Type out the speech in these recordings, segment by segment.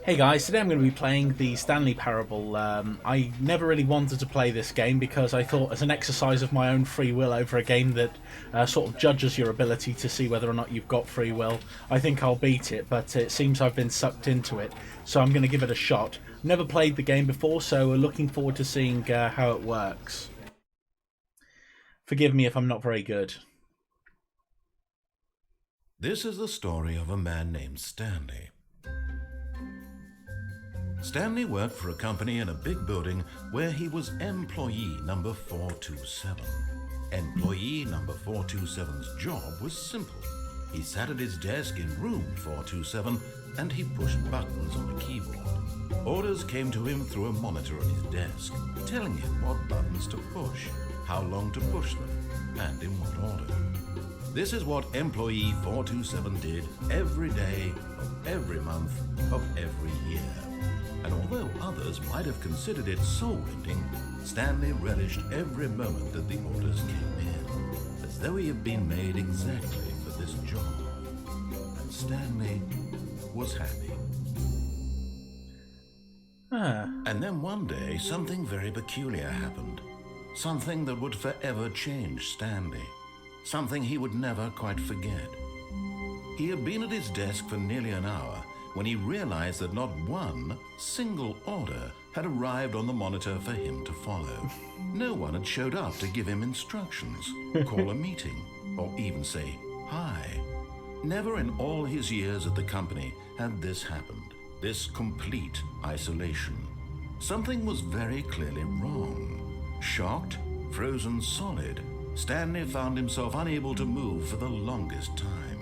Hey guys, today I'm going to be playing the Stanley Parable. I never really wanted to play this game because I thought as an exercise of my own free will over a game that sort of judges your ability to see whether or not you've got free will, I think I'll beat it, but it seems I've been sucked into it, so I'm going to give it a shot. Never played the game before, so we're looking forward to seeing how it works. Forgive me if I'm not very good. This is the story of a man named Stanley. Stanley worked for a company in a big building where he was employee number 427. Employee number 427's job was simple. He sat at his desk in room 427 and he pushed buttons on a keyboard. Orders came to him through a monitor on his desk, telling him what buttons to push, how long to push them, and in what order. This is what employee 427 did every day of every month of every year. And although others might have considered it soul-rending, Stanley relished every moment that the orders came in, as though he had been made exactly for this job. And Stanley was happy. And then one day, something very peculiar happened. Something that would forever change Stanley. Something he would never quite forget. He had been at his desk for nearly an hour when he realized that not one single order had arrived on the monitor for him to follow. No one had showed up to give him instructions, call a meeting, or even say hi. Never in all his years at the company had this happened, this complete isolation. Something was very clearly wrong. Shocked, frozen solid, Stanley found himself unable to move for the longest time.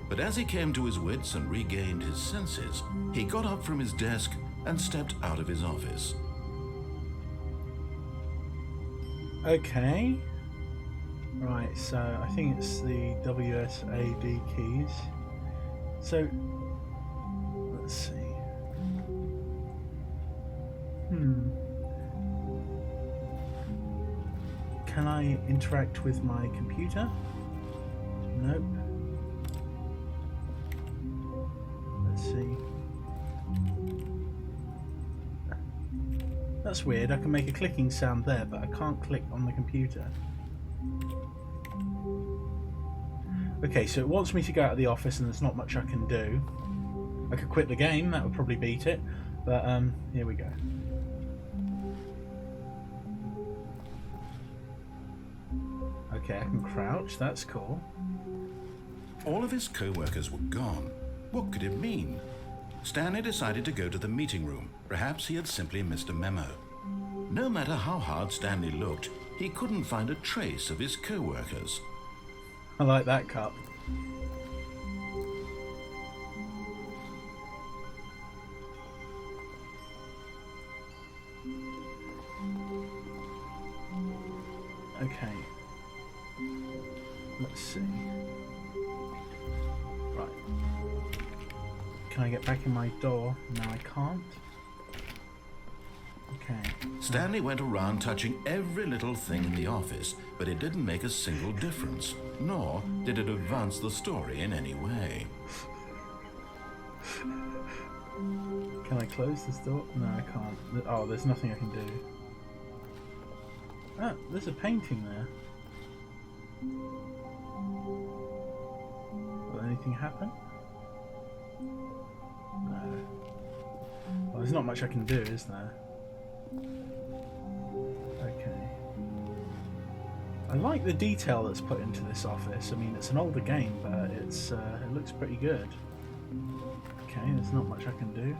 But as he came to his wits and regained his senses, he got up from his desk and stepped out of his office. Okay. Right, so I think it's the WSAD keys. So, let's see. Can I interact with my computer? Nope. Let's see. That's weird. I can make a clicking sound there, but I can't click on the computer. Okay, so it wants me to go out of the office and there's not much I can do. I could quit the game, that would probably beat it, but here we go. Okay, I can crouch, that's cool. All of his co-workers were gone. What could it mean? Stanley decided to go to the meeting room. Perhaps he had simply missed a memo. No matter how hard Stanley looked, he couldn't find a trace of his co-workers. I like that cup. Okay. Let's see. Right. Can I get back in my door? No, I can't. Okay. Stanley went around touching every little thing in the office, but it didn't make a single difference, nor did it advance the story in any way. Can I close this door? No, I can't. Oh, there's nothing I can do. Ah, there's a painting there. Will anything happen? No. Well, there's not much I can do, is there? Okay. I like the detail that's put into this office. I mean, it's an older game, but it's it looks pretty good. Okay, there's not much I can do.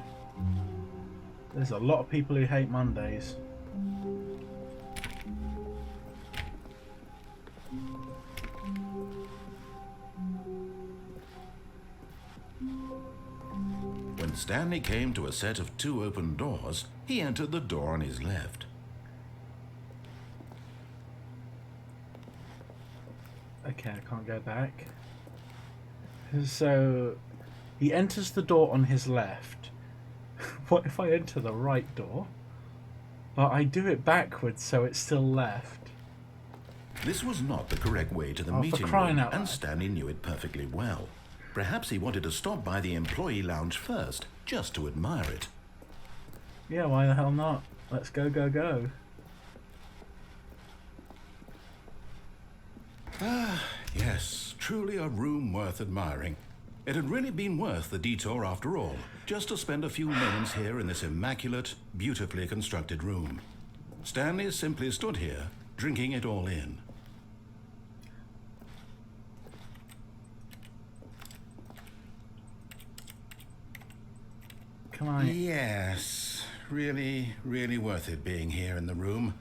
There's a lot of people who hate Mondays. When Stanley came to a set of 2 open doors, he entered the door on his left. Okay, I can't go back. So, he enters the door on his left. What if I enter the right door? But I do it backwards, so it's still left. This was not the correct way to the Oh, for meeting crying room, out and loud. Stanley knew it perfectly well. Perhaps he wanted to stop by the employee lounge first, just to admire it. Yeah, why the hell not? Let's go, go, go. Ah, yes, truly a room worth admiring. It had really been worth the detour after all, just to spend a few moments here in this immaculate, beautifully constructed room. Stanley simply stood here, drinking it all in. Come on. Yes, really, really worth it being here in the room.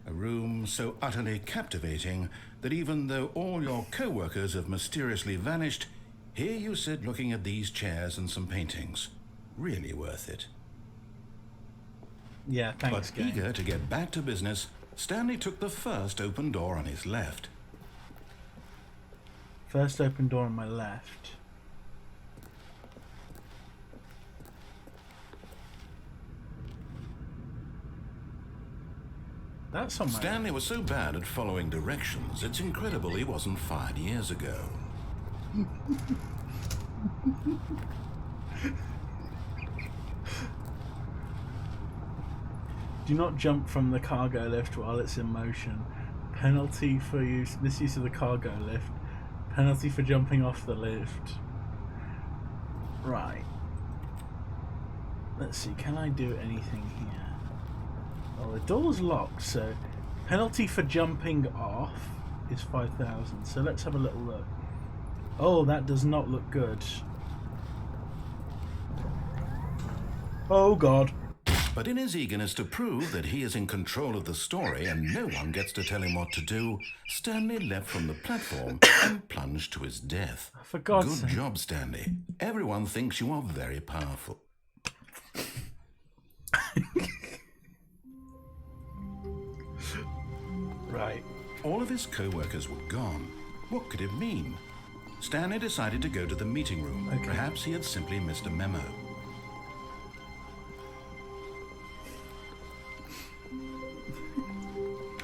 A room so utterly captivating that even though all your co-workers have mysteriously vanished, here you sit looking at these chairs and some paintings. Really worth it. Yeah, thanks, But game. eager to get back to business, Stanley took the first open door on his left. First open door on my left. That's on my Stanley was so bad at following directions, it's incredible he wasn't fired years ago. Do not jump from the cargo lift while it's in motion. Penalty for misuse of the cargo lift. Penalty for jumping off the lift. Right. Let's see, can I do anything here? Oh, the door's locked, so penalty for jumping off is 5,000. So let's have a little look. Oh, that does not look good. Oh God. But in his eagerness to prove that he is in control of the story and no one gets to tell him what to do, Stanley leapt from the platform and plunged to his death. For God's Good sake. job, Stanley. Everyone thinks you are very powerful. Right. All of his co-workers were gone. What could it mean? Stanley decided to go to the meeting room. Okay. Perhaps he had simply missed a memo.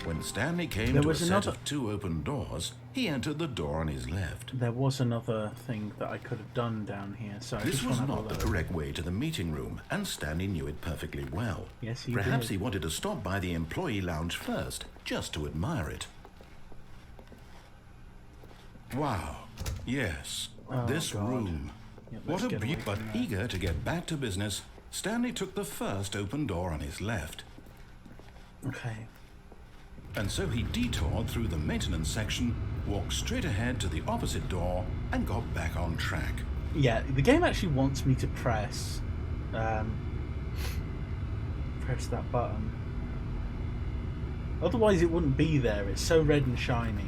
When Stanley came There to a was set another- of two open doors, he entered the door on his left. There was another thing that I could have done down here, so I This just was want to not the correct way to the meeting room, and Stanley knew it perfectly well. Yes, he Perhaps did. he wanted to stop by the employee lounge first, just to admire it. Wow. Yes. Oh, this God. room. Yep, What let's a get away beauty. But from that. eager to get back to business, Stanley took the first open door on his left. Okay. And so he detoured through the maintenance section, walked straight ahead to the opposite door, and got back on track. Yeah, the game actually wants me to press that button. Otherwise it wouldn't be there. It's so red and shiny.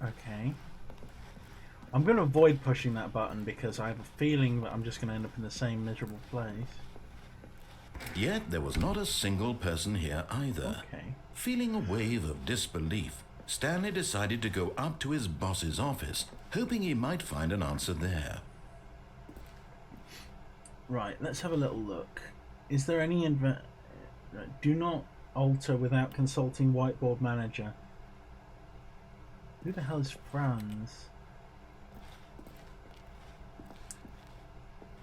Okay. I'm going to avoid pushing that button because I have a feeling that I'm just going to end up in the same miserable place. Yet there was not a single person here either. Okay. Feeling a wave of disbelief, Stanley decided to go up to his boss's office, hoping he might find an answer there. Right, let's have a little look. Is there any do not alter without consulting whiteboard manager. Who the hell is Franz?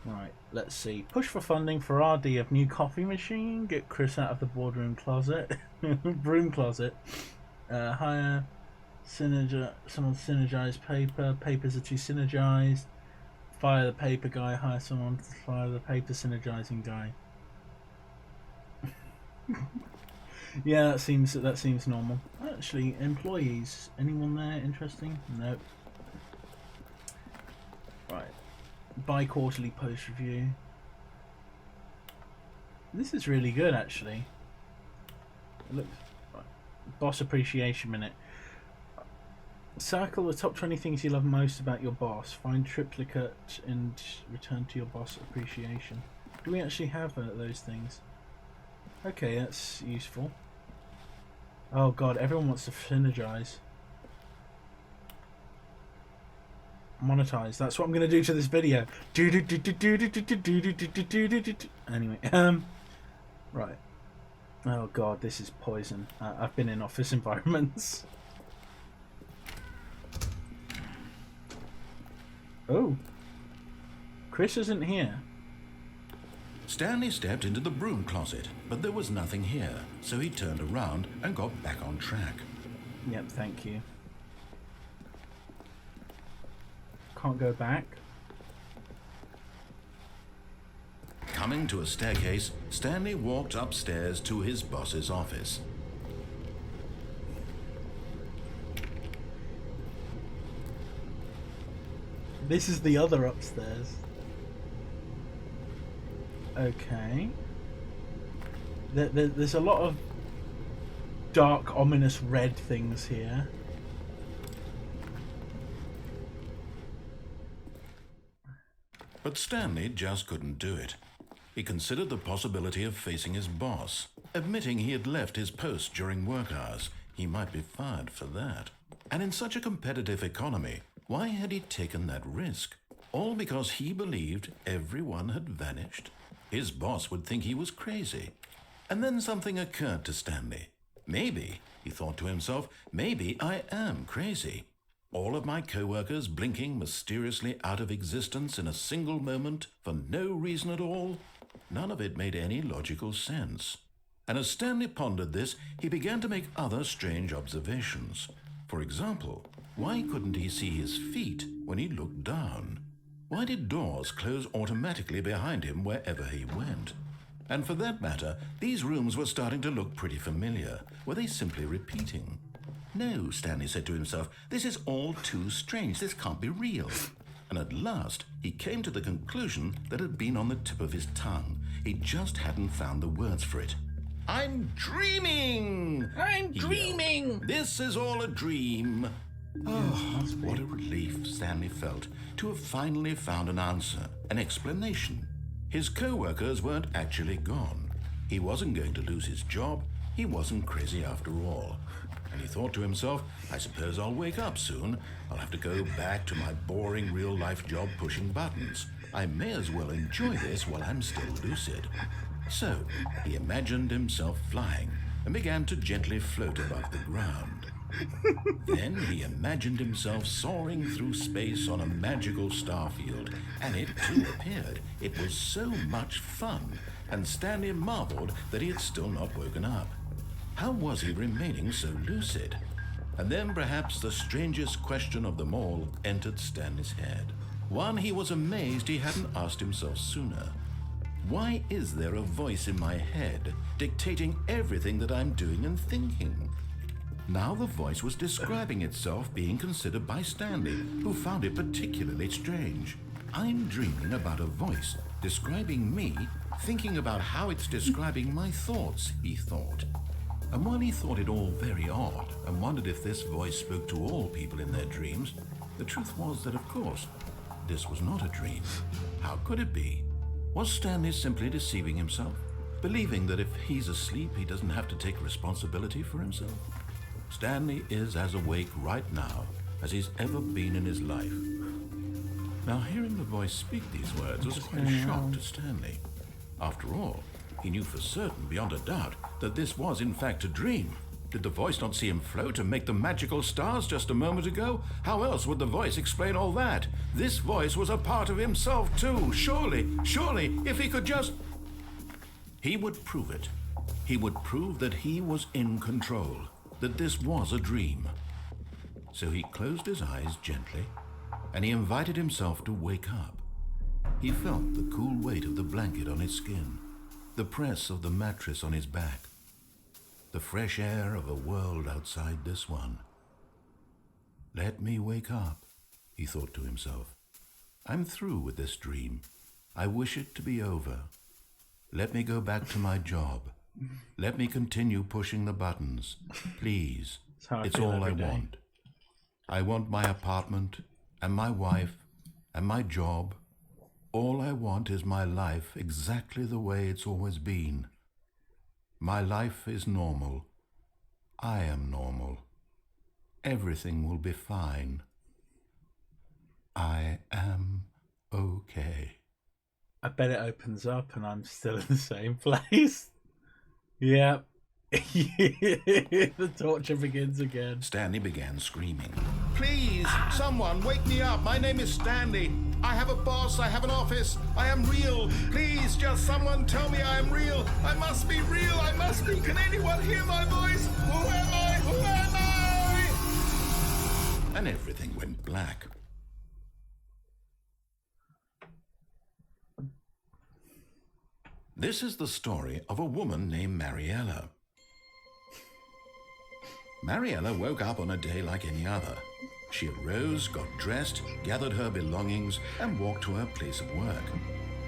Right, let's see. Push for funding for RD of new coffee machine. Get Chris out of the boardroom closet. Broom closet. Hire someone to synergize paper. Papers are too synergized. Fire the paper guy. Hire someone to fire the paper synergizing guy. Yeah, that seems normal. Actually, employees. Anyone there interesting? Nope. Right. Bi-quarterly post review. This is really good, actually. Look, right. Boss appreciation minute. Circle the top 20 things you love most about your boss. Find triplicate and return to your boss appreciation. Do we actually have those things? Okay, that's useful. Oh god, everyone wants to synergize. Monetize. That's what I'm going to do to this video. Anyway, right. Oh god, this is poison. I've been in office environments. Oh. Chris isn't here. Stanley stepped into the broom closet, but there was nothing here, so he turned around and got back on track. Yep, thank you. Can't go back. Coming to a staircase, Stanley walked upstairs to his boss's office. This is the other upstairs. Okay. There's a lot of dark, ominous red things here. But Stanley just couldn't do it. He considered the possibility of facing his boss, admitting he had left his post during work hours. He might be fired for that. And in such a competitive economy, why had he taken that risk? All because he believed everyone had vanished? His boss would think he was crazy. And then something occurred to Stanley. Maybe, he thought to himself, maybe I am crazy. All of my co-workers blinking mysteriously out of existence in a single moment for no reason at all? None of it made any logical sense. And as Stanley pondered this, he began to make other strange observations. For example, why couldn't he see his feet when he looked down? Why did doors close automatically behind him wherever he went? And for that matter, these rooms were starting to look pretty familiar. Were they simply repeating? No, Stanley said to himself, this is all too strange. This can't be real. And at last, he came to the conclusion that had been on the tip of his tongue. He just hadn't found the words for it. I'm dreaming! I'm dreaming! Yelled. This is all a dream. Oh, what a relief Stanley felt to have finally found an answer, an explanation. His co-workers weren't actually gone. He wasn't going to lose his job. He wasn't crazy after all. And he thought to himself, I suppose I'll wake up soon. I'll have to go back to my boring real-life job pushing buttons. I may as well enjoy this while I'm still lucid. So he imagined himself flying and began to gently float above the ground. Then he imagined himself soaring through space on a magical starfield, and it too appeared. It was so much fun, and Stanley marveled that he had still not woken up. How was he remaining so lucid? And then perhaps the strangest question of them all entered Stanley's head. One he was amazed he hadn't asked himself sooner. Why is there a voice in my head dictating everything that I'm doing and thinking? Now the voice was describing itself being considered by Stanley, who found it particularly strange. I'm dreaming about a voice describing me, thinking about how it's describing my thoughts, he thought. And while he thought it all very odd and wondered if this voice spoke to all people in their dreams, the truth was that, of course, this was not a dream. How could it be? Was Stanley simply deceiving himself, believing that if he's asleep, he doesn't have to take responsibility for himself? Stanley is as awake right now as he's ever been in his life. Now, hearing the voice speak these words was quite a shock to Stanley. After all, he knew for certain, beyond a doubt, that this was in fact a dream. Did the voice not see him float and make the magical stars just a moment ago? How else would the voice explain all that? This voice was a part of himself too. Surely, if he could just... He would prove it. He would prove that he was in control, that this was a dream. So he closed his eyes gently, and he invited himself to wake up. He felt the cool weight of the blanket on his skin, the press of the mattress on his back, the fresh air of a world outside this one. Let me wake up, he thought to himself. I'm through with this dream. I wish it to be over. Let me go back to my job. Let me continue pushing the buttons. Please, it's all I want. I want my apartment and my wife and my job. All I want is my life exactly the way it's always been. My life is normal. I am normal. Everything will be fine. I am okay. I bet it opens up and I'm still in the same place. Yeah, The torture begins again. Stanley began screaming. Please, someone, wake me up. My name is Stanley. I have a boss. I have an office. I am real. Please, just someone tell me I am real. I must be real. I must be. Can anyone hear my voice? Who am I? Who am I? And everything went black. This is the story of a woman named Mariella. Mariella woke up on a day like any other. She arose, got dressed, gathered her belongings, and walked to her place of work.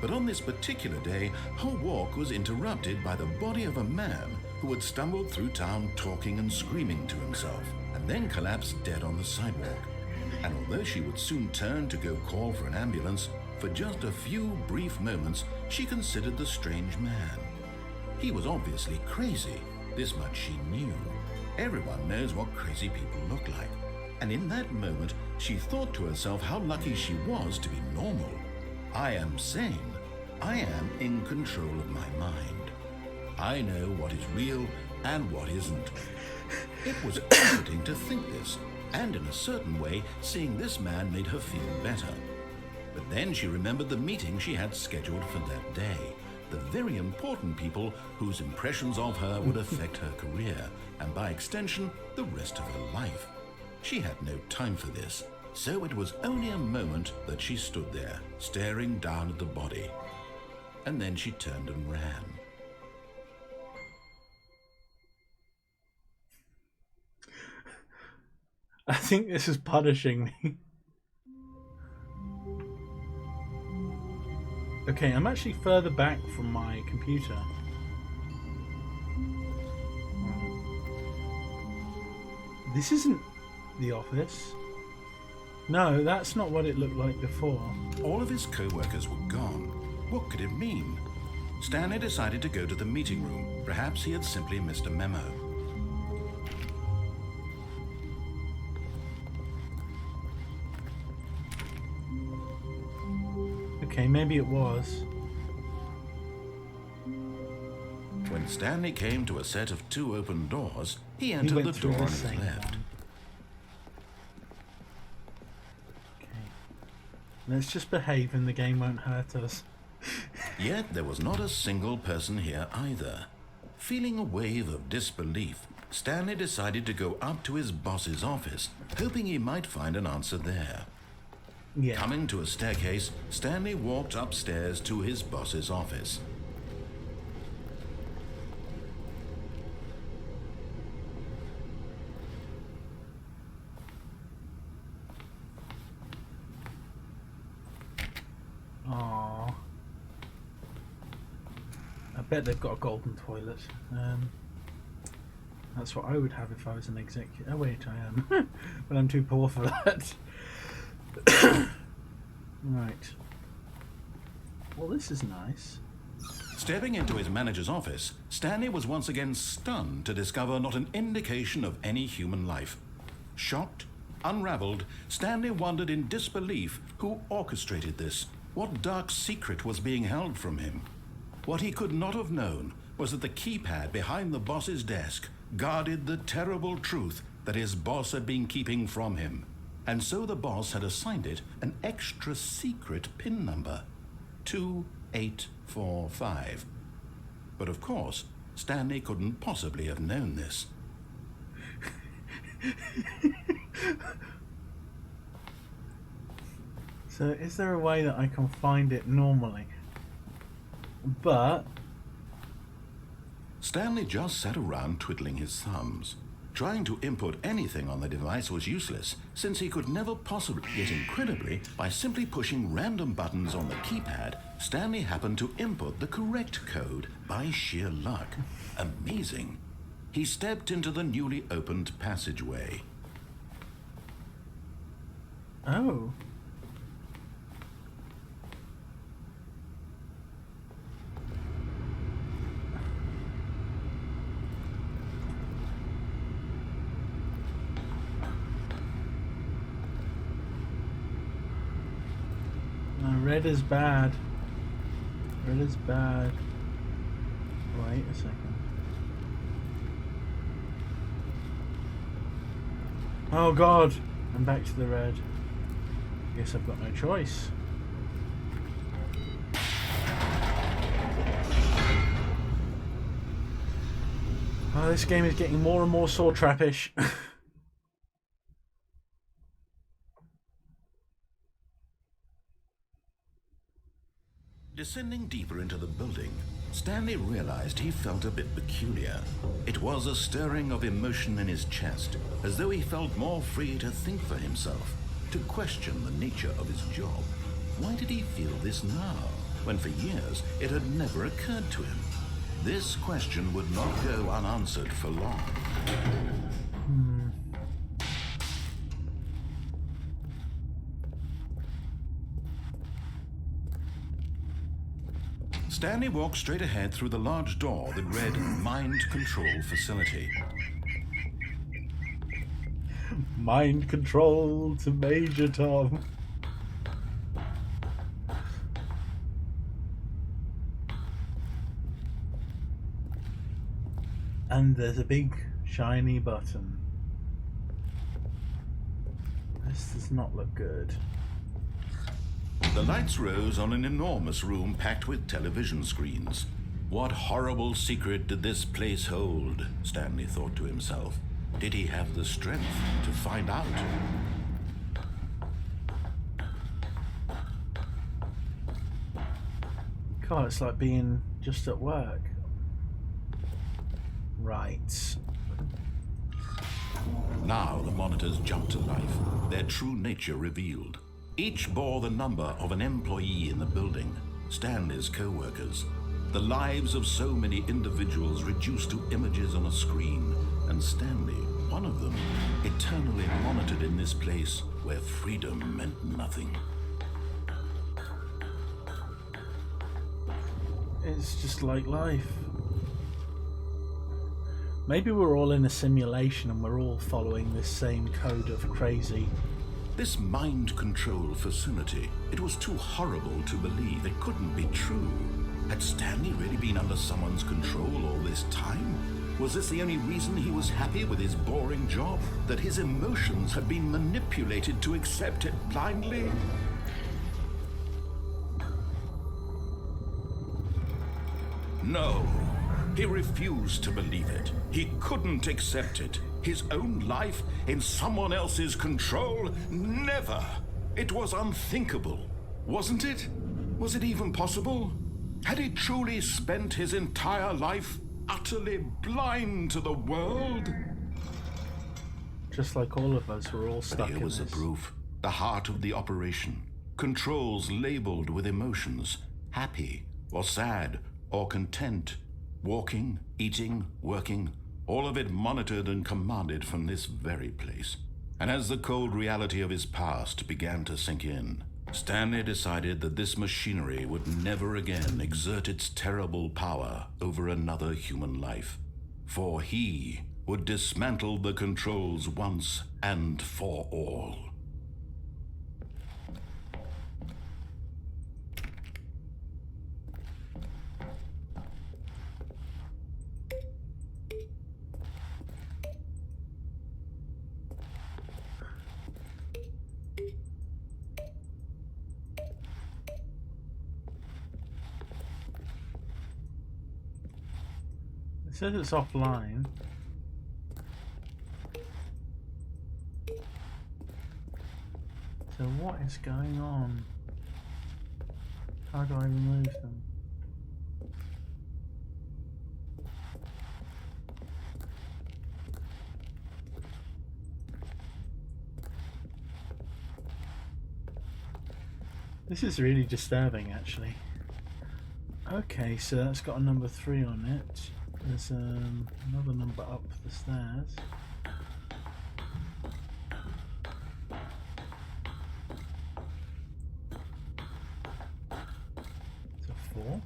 But on this particular day, her walk was interrupted by the body of a man who had stumbled through town talking and screaming to himself, and then collapsed dead on the sidewalk. And although she would soon turn to go call for an ambulance, for just a few brief moments, she considered the strange man. He was obviously crazy. This much she knew. Everyone knows what crazy people look like. And in that moment, she thought to herself how lucky she was to be normal. I am sane. I am in control of my mind. I know what is real and what isn't. It was comforting to think this, and in a certain way, seeing this man made her feel better. But then she remembered the meeting she had scheduled for that day. The very important people whose impressions of her would affect her career, and by extension, the rest of her life. She had no time for this, so it was only a moment that she stood there, staring down at the body. And then she turned and ran. I think this is punishing me. Okay, I'm actually further back from my computer. This isn't the office. No, that's not what it looked like before. All of his co-workers were gone. What could it mean? Stanley decided to go to the meeting room. Perhaps he had simply missed a memo. Okay, maybe it was. When Stanley came to a set of 2 open doors, he entered the door on his left. Okay. Let's just behave and the game won't hurt us. Yet there was not a single person here either. Feeling a wave of disbelief, Stanley decided to go up to his boss's office, hoping he might find an answer there. Yeah. Coming to a staircase, Stanley walked upstairs to his boss's office. Aww. I bet they've got a golden toilet. That's what I would have if I was an executive. Oh wait, I am. But I'm too poor for that. Right. Well, this is nice. Stepping into his manager's office, Stanley was once again stunned to discover not an indication of any human life. Shocked, unraveled, Stanley wondered in disbelief who orchestrated this, what dark secret was being held from him. What he could not have known was that the keypad behind the boss's desk guarded the terrible truth that his boss had been keeping from him. And so the boss had assigned it an extra secret PIN number, 2845. But of course, Stanley couldn't possibly have known this. So is there a way that I can find it normally? But Stanley just sat around twiddling his thumbs. Trying to input anything on the device was useless, since he could never possibly. Yet incredibly, by simply pushing random buttons on the keypad, Stanley happened to input the correct code by sheer luck. Amazing. He stepped into the newly opened passageway. oh. Red is bad. Red is bad. Wait a second. Oh god! I'm back to the red. Guess I've got no choice. Oh, this game is getting more and more saw trappish. Descending deeper into the building, Stanley realized he felt a bit peculiar. It was a stirring of emotion in his chest, as though he felt more free to think for himself, to question the nature of his job. Why did he feel this now, when for years it had never occurred to him? This question would not go unanswered for long. Stanley walked straight ahead through the large door that read Mind Control Facility. Mind control to Major Tom. And there's a big shiny button. This does not look good. The lights rose on an enormous room packed with television screens. What horrible secret did this place hold? Stanley thought to himself. Did he have the strength to find out? God, it's like being just at work. Right. Now the monitors jumped to life, their true nature revealed. Each bore the number of an employee in the building, Stanley's co-workers. The lives of so many individuals reduced to images on a screen, and Stanley, one of them, eternally monitored in this place where freedom meant nothing. It's just like life. Maybe we're all in a simulation and we're all following this same code of crazy. This mind control facility, it was too horrible to believe. It couldn't be true. Had Stanley really been under someone's control all this time? Was this the only reason he was happy with his boring job? That his emotions had been manipulated to accept it blindly? No, he refused to believe it. He couldn't accept it. His own life in someone else's control? Never! It was unthinkable, wasn't it? Was it even possible? Had he truly spent his entire life utterly blind to the world? Just like all of us, we're all stuck in this. Here was the proof. The heart of the operation. Controls labeled with emotions. Happy, or sad, or content. Walking, eating, working. All of it monitored and commanded from this very place. And as the cold reality of his past began to sink in, Stanley decided that this machinery would never again exert its terrible power over another human life. For he would dismantle the controls once and for all. It says it's offline. So what is going on? How do I remove them? This is really disturbing, actually. Okay, so that's got a number 3 on it. There's another number up the stairs. It's a 4.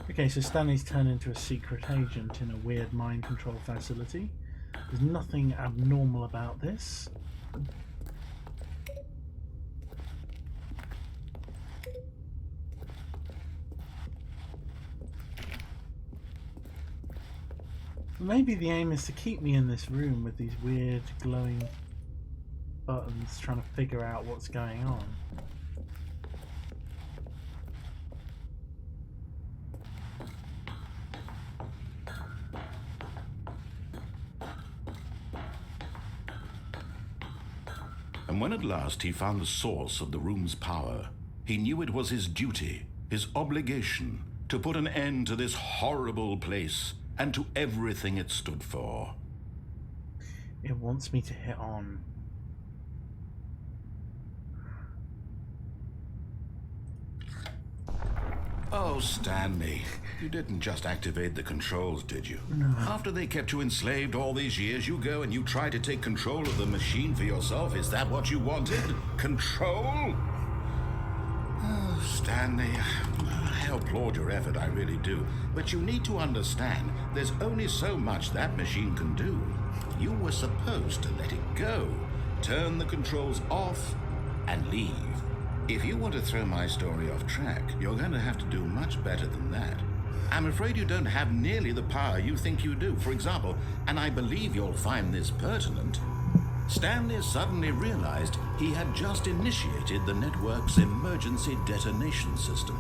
Okay, so Stanley's turned into a secret agent in a weird mind control facility. There's nothing abnormal about this. Maybe the aim is to keep me in this room with these weird glowing buttons, trying to figure out what's going on. And when at last he found the source of the room's power, he knew it was his duty, his obligation, to put an end to this horrible place and to everything it stood for. It wants me to hit on. Oh, Stanley, you didn't just activate the controls, did you? No. After they kept you enslaved all these years, you go and you try to take control of the machine for yourself. Is that what you wanted? Control? Oh, Stanley, I applaud your effort, I really do. But you need to understand, there's only so much that machine can do. You were supposed to let it go, turn the controls off, and leave. If you want to throw my story off track, you're going to have to do much better than that. I'm afraid you don't have nearly the power you think you do. For example, and I believe you'll find this pertinent, Stanley suddenly realized he had just initiated the network's emergency detonation system.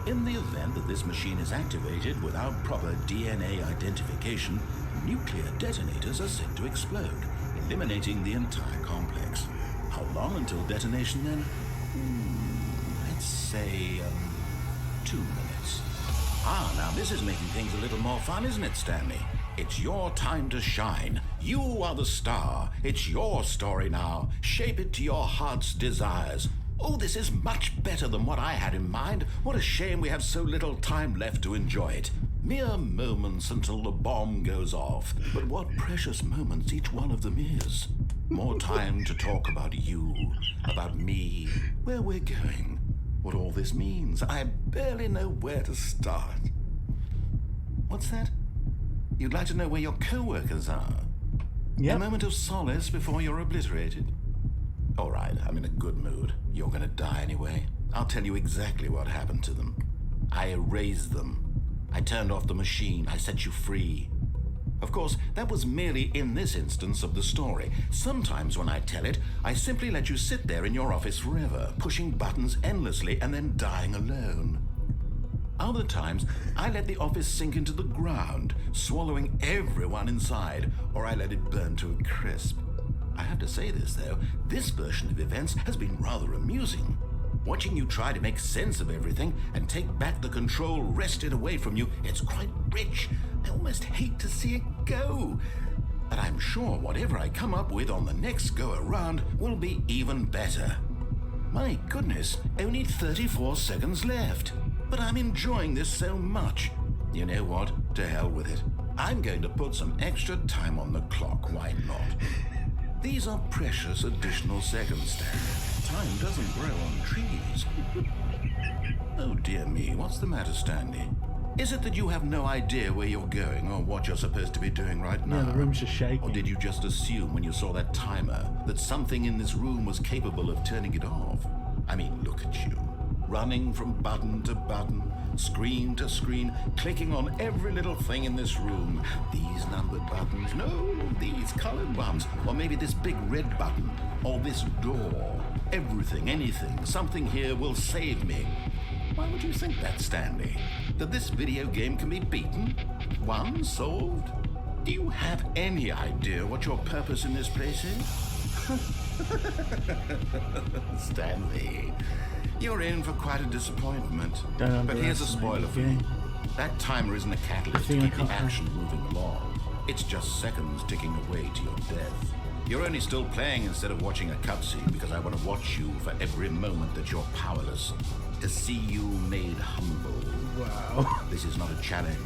In the event that this machine is activated without proper DNA identification, nuclear detonators are set to explode, eliminating the entire complex. How long until detonation then? Let's say 2 minutes. Now this is making things a little more fun, isn't it, Stanley? It's your time to shine. You are the star. It's your story now. Shape it to your heart's desires. Oh, this is much better than what I had in mind. What a shame we have so little time left to enjoy it. Mere moments until the bomb goes off. But what precious moments each one of them is. More time to talk about you, about me, where we're going, what all this means. I barely know where to start. What's that? You'd like to know where your co-workers are? Yeah. A moment of solace before you're obliterated. All right, I'm in a good mood. You're gonna die anyway. I'll tell you exactly what happened to them. I erased them. I turned off the machine. I set you free. Of course, that was merely in this instance of the story. Sometimes when I tell it, I simply let you sit there in your office forever, pushing buttons endlessly and then dying alone. Other times, I let the office sink into the ground, swallowing everyone inside, or I let it burn to a crisp. I have to say this, though, this version of events has been rather amusing. Watching you try to make sense of everything and take back the control wrested away from you, it's quite rich. I almost hate to see it go. But I'm sure whatever I come up with on the next go-around will be even better. My goodness, only 34 seconds left. But I'm enjoying this so much. You know what? To hell with it. I'm going to put some extra time on the clock, why not? These are precious additional seconds, Stanley. Time doesn't grow on trees. Oh dear me, what's the matter, Stanley? Is it that you have no idea where you're going or what you're supposed to be doing right now? Yeah, the room's just shaking. Or did you just assume when you saw that timer that something in this room was capable of turning it off? I mean, look at you. Running from button to button, screen to screen, clicking on every little thing in this room. These numbered buttons, no, these colored ones, or maybe this big red button, or this door. Everything, anything, something here will save me. Why would you think that, Stanley? That this video game can be beaten? Won? Solved? Do you have any idea what your purpose in this place is? Stanley, you're in for quite a disappointment. But here's a spoiler for you. That timer isn't a catalyst to keep the action moving along. It's just seconds ticking away to your death. You're only still playing instead of watching a cutscene because I want to watch you for every moment that you're powerless. To see you made humble. Wow. This is not a challenge.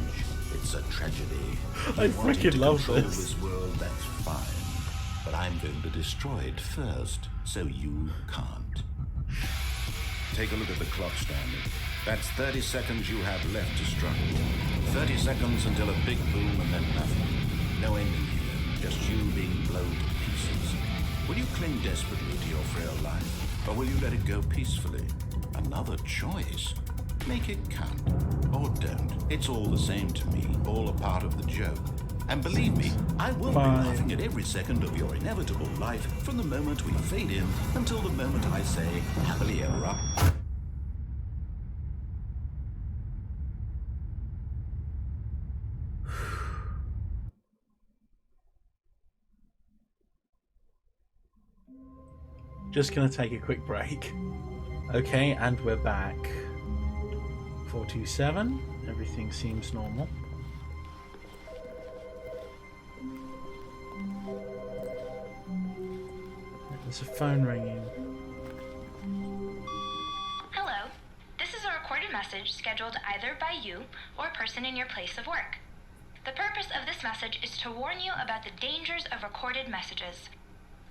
It's a tragedy. I freaking love this. This world, that's fine. But I'm going to destroy it first, so you can't. Take a look at the clock, Stanley. That's 30 seconds you have left to struggle. 30 seconds until a big boom and then nothing. No ending here, just you being blown to pieces. Will you cling desperately to your frail life, or will you let it go peacefully? Another choice. Make it count. Or don't. It's all the same to me, all a part of the joke. And believe me, I will be laughing at every second of your inevitable life from the moment we fade in until the moment I say, happily ever after. Just gonna take a quick break. Okay, and we're back. 427. Everything seems normal. There's a phone ringing. Hello. This is a recorded message scheduled either by you or a person in your place of work. The purpose of this message is to warn you about the dangers of recorded messages.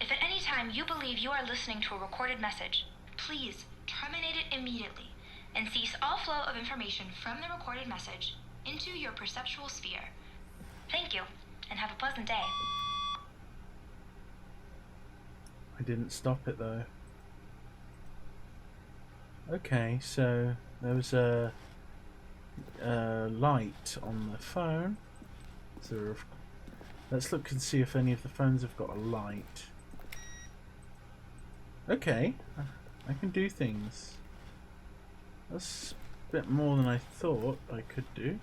If at any time you believe you are listening to a recorded message, please terminate it immediately and cease all flow of information from the recorded message into your perceptual sphere. Thank you, and have a pleasant day. I didn't stop it though. Okay, so there was a light on the phone. So let's look and see if any of the phones have got a light. Okay, I can do things. That's a bit more than I thought I could do.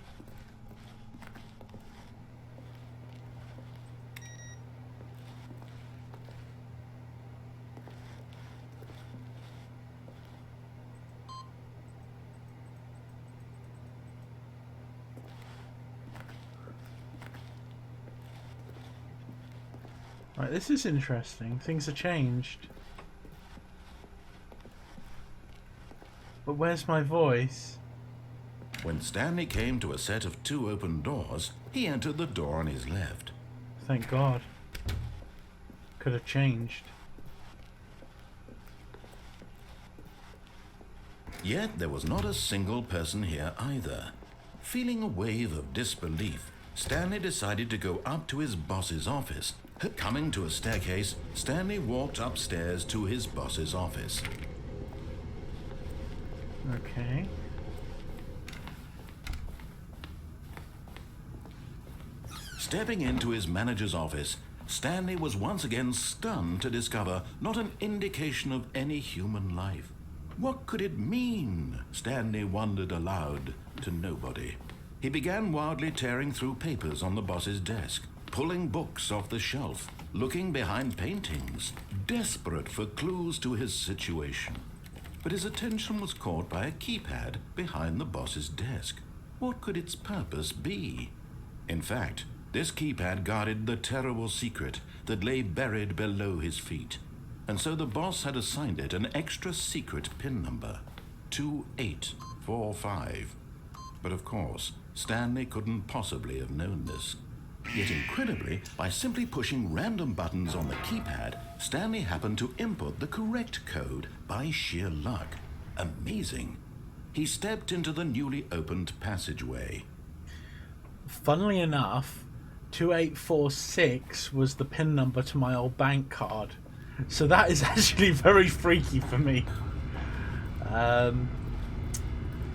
Right, this is interesting. Things have changed. But where's my voice? When Stanley came to a set of 2 open doors, he entered the door on his left. Thank God. Could have changed. Yet there was not a single person here either. Feeling a wave of disbelief, Stanley decided to go up to his boss's office. Coming to a staircase, Stanley walked upstairs to his boss's office. Okay. Stepping into his manager's office, Stanley was once again stunned to discover not an indication of any human life. What could it mean? Stanley wondered aloud to nobody. He began wildly tearing through papers on the boss's desk, pulling books off the shelf, looking behind paintings, desperate for clues to his situation. But his attention was caught by a keypad behind the boss's desk. What could its purpose be? In fact, this keypad guarded the terrible secret that lay buried below his feet. And so the boss had assigned it an extra secret PIN number, 2845. But of course, Stanley couldn't possibly have known this. Yet incredibly, by simply pushing random buttons on the keypad, Stanley happened to input the correct code by sheer luck. Amazing. He stepped into the newly opened passageway. Funnily enough, 2846 was the PIN number to my old bank card. So that is actually very freaky for me.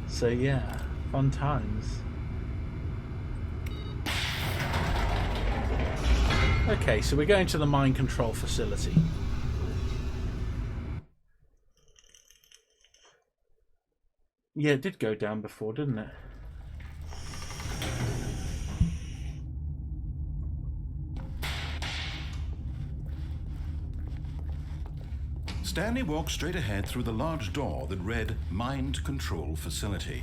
So yeah, fun times. Okay, so we're going to the mind control facility. Yeah, it did go down before, didn't it? Stanley walked straight ahead through the large door that read Mind Control Facility.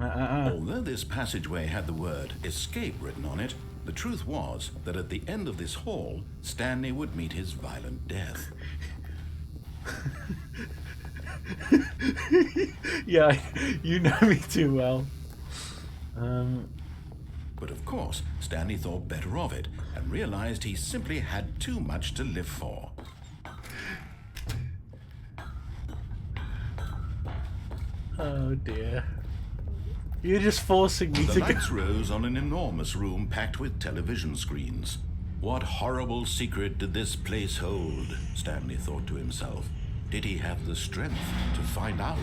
Although this passageway had the word escape written on it, the truth was that at the end of this hall, Stanley would meet his violent death. Yeah, you know me too well. But of course, Stanley thought better of it and realized he simply had too much to live for. Oh dear. You're just forcing me to The go. lights rose on an enormous room packed with television screens. What horrible secret did this place hold? Stanley thought to himself. Did he have the strength to find out?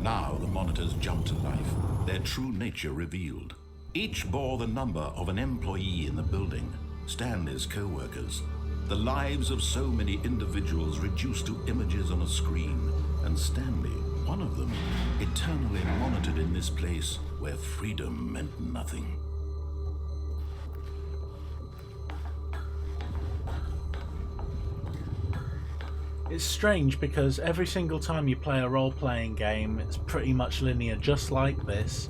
Now the monitors jumped to life, their true nature revealed. Each bore the number of an employee in the building, Stanley's co-workers. The lives of so many individuals reduced to images on a screen, and Stanley, one of them, eternally monitored in this place where freedom meant nothing. It's strange because every single time you play a role-playing game, it's pretty much linear, just like this,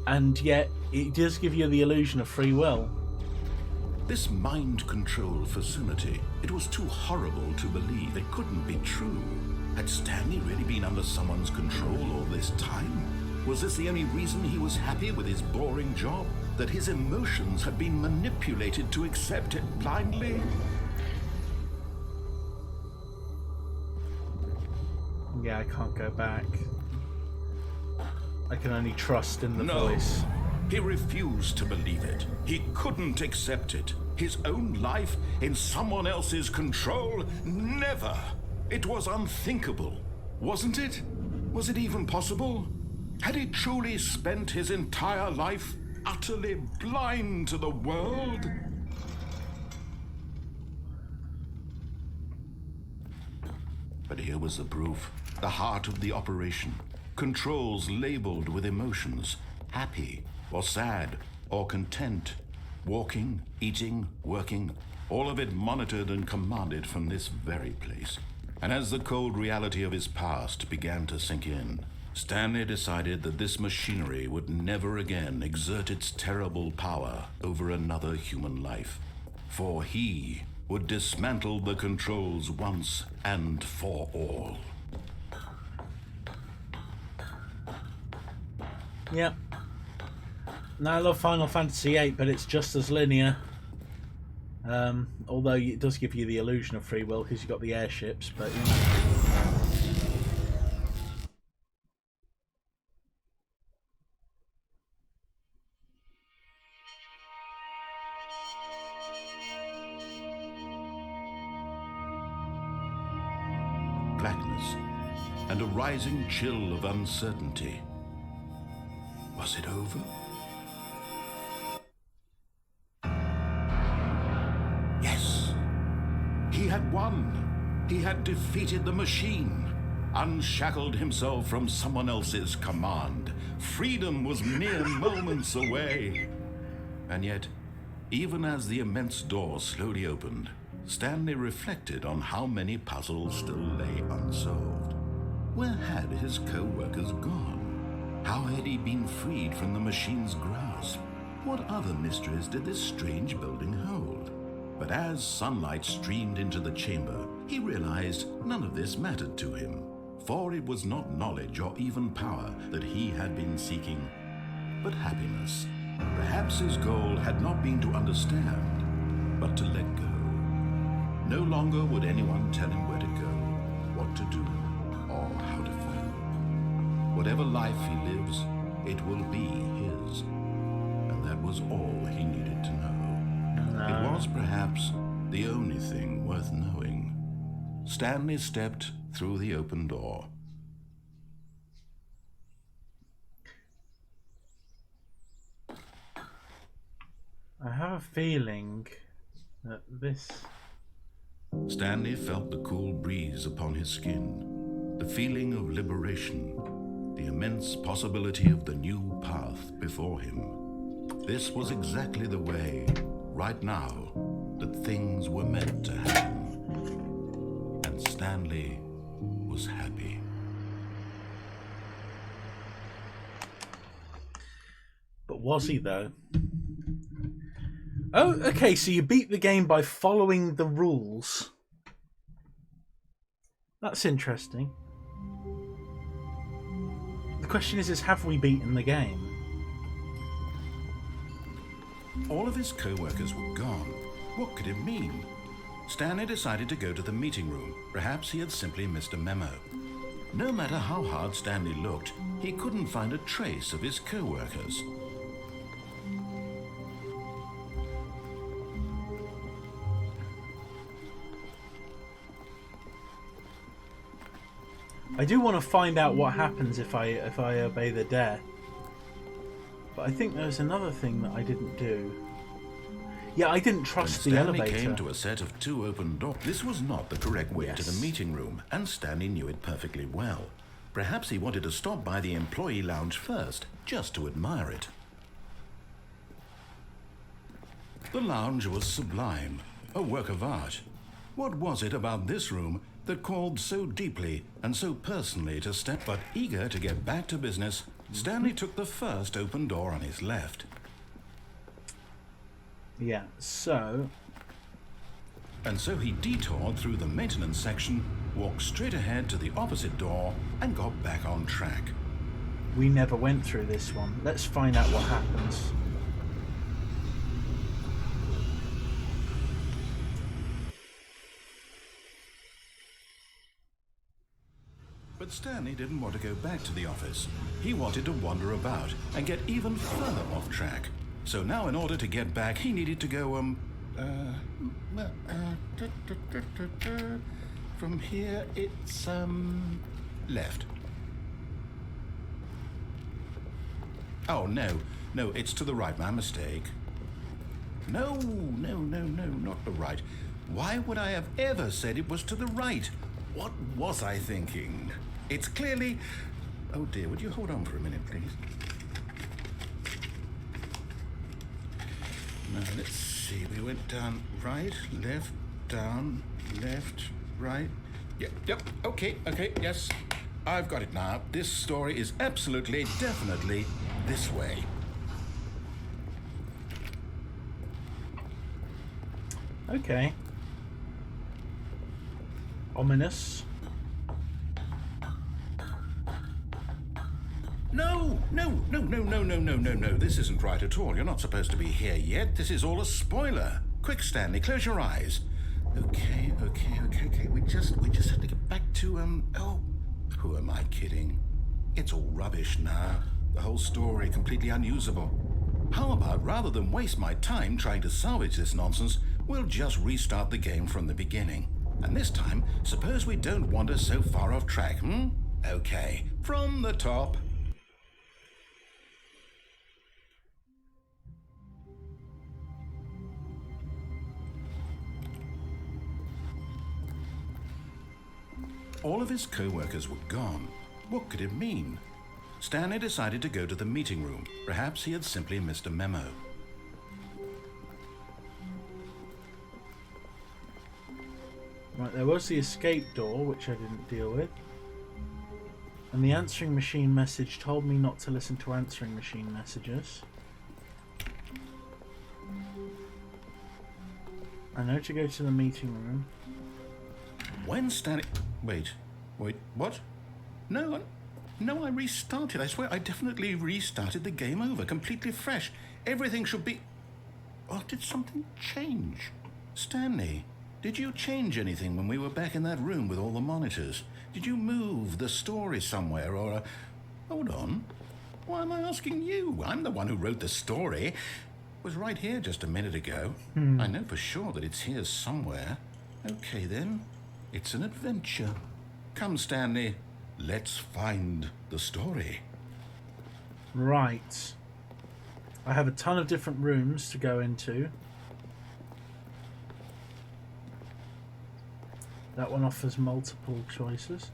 and yet it does give you the illusion of free will. This mind control facility, it was too horrible to believe. It couldn't be true. Had Stanley really been under someone's control all this time? Was this the only reason he was happy with his boring job? That his emotions had been manipulated to accept it blindly? Yeah, I can't go back. I can only trust in the No. voice. He refused to believe it. He couldn't accept it. His own life in someone else's control? Never! It was unthinkable. Wasn't it? Was it even possible? Had he truly spent his entire life utterly blind to the world? But here was the proof. The heart of the operation. Controls labeled with emotions. Happy, or sad, or content. Walking, eating, working. All of it monitored and commanded from this very place. And as the cold reality of his past began to sink in, Stanley decided that this machinery would never again exert its terrible power over another human life. For he would dismantle the controls once and for all. Yep. Now I love Final Fantasy VIII, but it's just as linear. Although it does give you the illusion of free will because you've got the airships, but you know. Blackness and a rising chill of uncertainty. Was it over? Yes. He had won. He had defeated the machine, unshackled himself from someone else's command. Freedom was mere moments away. And yet, even as the immense door slowly opened, Stanley reflected on how many puzzles still lay unsolved. Where had his co-workers gone? How had he been freed from the machine's grasp? What other mysteries did this strange building hold? But as sunlight streamed into the chamber, he realized none of this mattered to him, for it was not knowledge or even power that he had been seeking, but happiness. Perhaps his goal had not been to understand, but to let go. No longer would anyone tell him where to go, what to do, or how to follow. Whatever life he lives, it will be his. And that was all he needed to know. It was perhaps the only thing worth knowing. Stanley stepped through the open door. I have a feeling that this... Stanley felt the cool breeze upon his skin, the feeling of liberation, the immense possibility of the new path before him. This was exactly the way, right now, that things were meant to happen. And Stanley was happy. But was he, though? Oh, okay, so you beat the game by following the rules. That's interesting. The question is have we beaten the game? All of his co-workers were gone. What could it mean? Stanley decided to go to the meeting room. Perhaps he had simply missed a memo. No matter how hard Stanley looked, he couldn't find a trace of his co-workers. I do want to find out what happens if I obey the dare. But I think there's another thing that I didn't do. Yeah, I didn't trust the Stanley elevator. came to a set of 2 open doors. This was not the correct way to the meeting room, and Stanley knew it perfectly well. Perhaps he wanted to stop by the employee lounge first, just to admire it. The lounge was sublime, a work of art. What was it about this room that called so deeply and so personally to Stanley? But eager to get back to business, Stanley took the first open door on his left. Yeah, so... And so he detoured through the maintenance section, walked straight ahead to the opposite door, and got back on track. We never went through this one. Let's find out what happens. But Stanley didn't want to go back to the office. He wanted to wander about and get even further off track. So now in order to get back, he needed to go, from here it's, left. Oh, no, it's to the right, my mistake. No, not the right. Why would I have ever said it was to the right? What was I thinking? It's clearly... Oh dear, would you hold on for a minute, please? Now, let's see. We went down right, left, down, left, right. Yep, okay, yes. I've got it now. This story is absolutely, definitely this way. Okay. Ominous. No. This isn't right at all. You're not supposed to be here yet. This is all a spoiler. Quick, Stanley, close your eyes. Okay. We just have to get back to, oh, who am I kidding? It's all rubbish now. The whole story completely unusable. How about, rather than waste my time trying to salvage this nonsense, we'll just restart the game from the beginning. And this time, suppose we don't wander so far off track, Okay, from the top. All of his co-workers were gone. What could it mean? Stanley decided to go to the meeting room. Perhaps he had simply missed a memo. Right, there was the escape door, which I didn't deal with. And the answering machine message told me not to listen to answering machine messages. I know to go to the meeting room. When Stanley... Wait, what? No, I restarted. I swear I definitely restarted the game over, completely fresh. Everything should be... Or did something change? Stanley, did you change anything when we were back in that room with all the monitors? Did you move the story somewhere or... Hold on. Why am I asking you? I'm the one who wrote the story. It was right here just a minute ago. I know for sure that it's here somewhere. Okay, then. It's an adventure. Come, Stanley. Let's find the story. Right. I have a ton of different rooms to go into. That one offers multiple choices.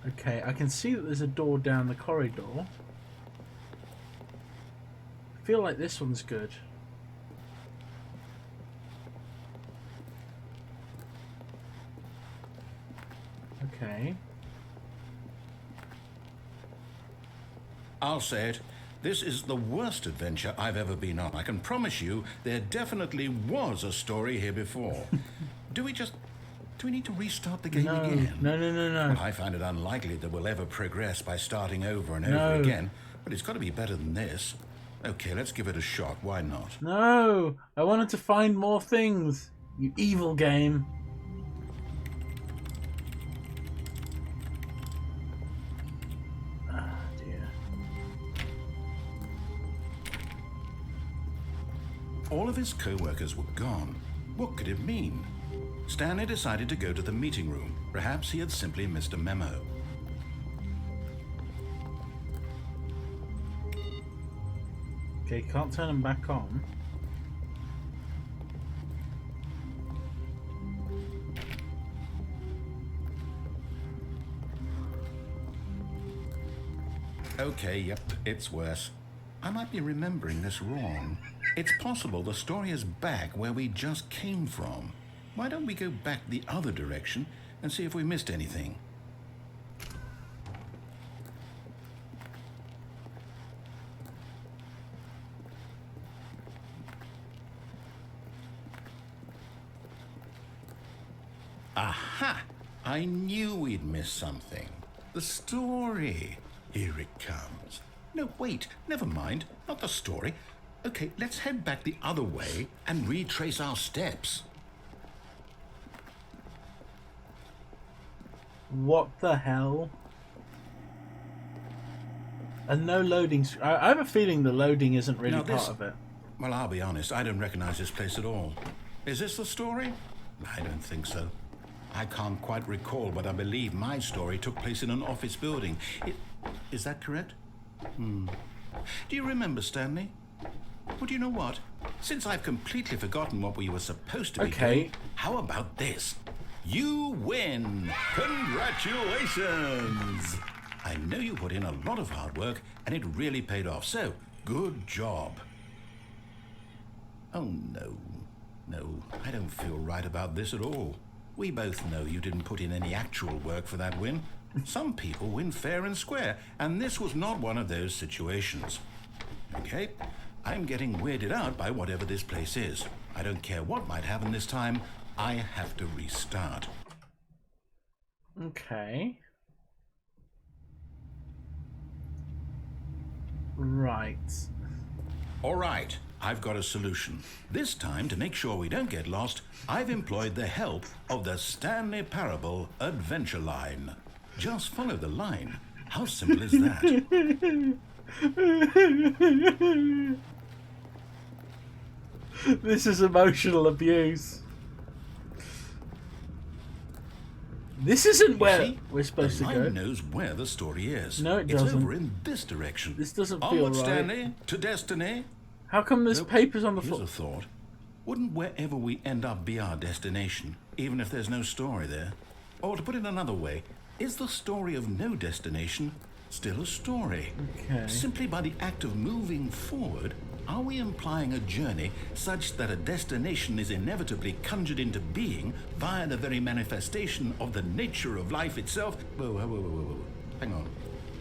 Okay, I can see that there's a door down the corridor. I feel like this one's good. Okay. I'll say it. This is the worst adventure I've ever been on. I can promise you there definitely was a story here before. Do we need to restart the game again? No. Well, I find it unlikely that we'll ever progress by starting over and over again, but it's got to be better than this. Okay, let's give it a shot. Why not? No! I wanted to find more things. You evil game. Ah, dear. All of his co-workers were gone. What could it mean? Stanley decided to go to the meeting room. Perhaps he had simply missed a memo. Okay, can't turn them back on. Okay, yep, it's worse. I might be remembering this wrong. It's possible the story is back where we just came from. Why don't we go back the other direction and see if we missed anything? Aha! I knew we'd missed something. The story. Here it comes. No, wait, never mind. Not the story. Okay, let's head back the other way and retrace our steps. What the hell? And no loading. I have a feeling the loading isn't really Now part of it. Well, I'll be honest, I don't recognize this place at all. Is this the story? I don't think so. I can't quite recall, but I believe my story took place in an office building. Is that correct? Do you remember, Stanley? Well, do you know what? Since I've completely forgotten what we were supposed to be doing, how about this? You win! Congratulations! I know you put in a lot of hard work, and it really paid off, so good job. Oh, no. No, I don't feel right about this at all. We both know you didn't put in any actual work for that win. Some people win fair and square, and this was not one of those situations. Okay, I'm getting weirded out by whatever this place is. I don't care what might happen this time. I have to restart. Okay. Right. All right, I've got a solution. This time, to make sure we don't get lost, I've employed the help of the Stanley Parable Adventure Line. Just follow the line. How simple is that? This is emotional abuse. This isn't where we're supposed to go. The line knows where the story is. No, it doesn't. It's over in this direction. This doesn't feel Onward, right. Stanley, to destiny. How come there's papers on the Here's floor? a thought. Wouldn't wherever we end up be our destination, even if there's no story there? Or to put it another way, is the story of no destination still a story? Okay. Simply by the act of moving forward, are we implying a journey such that a destination is inevitably conjured into being via the very manifestation of the nature of life itself? Whoa. Hang on.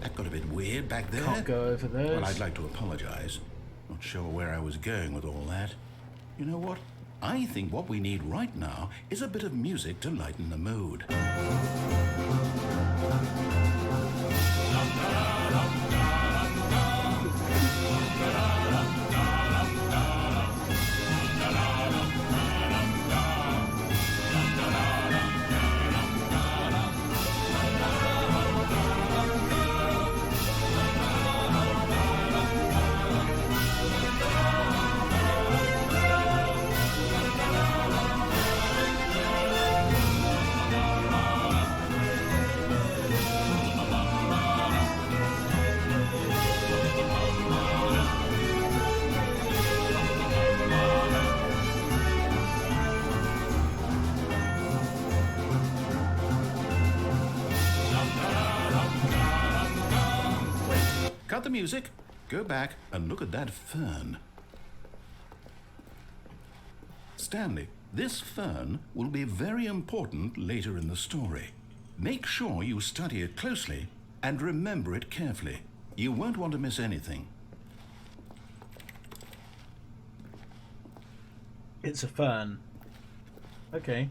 That got a bit weird back there. Can't go over those. Well, I'd like to apologize. Not sure where I was going with all that. You know what? I think what we need right now is a bit of music to lighten the mood. Cut the music, go back and look at that fern. Stanley, this fern will be very important later in the story. Make sure you study it closely and remember it carefully. You won't want to miss anything. It's a fern. Okay.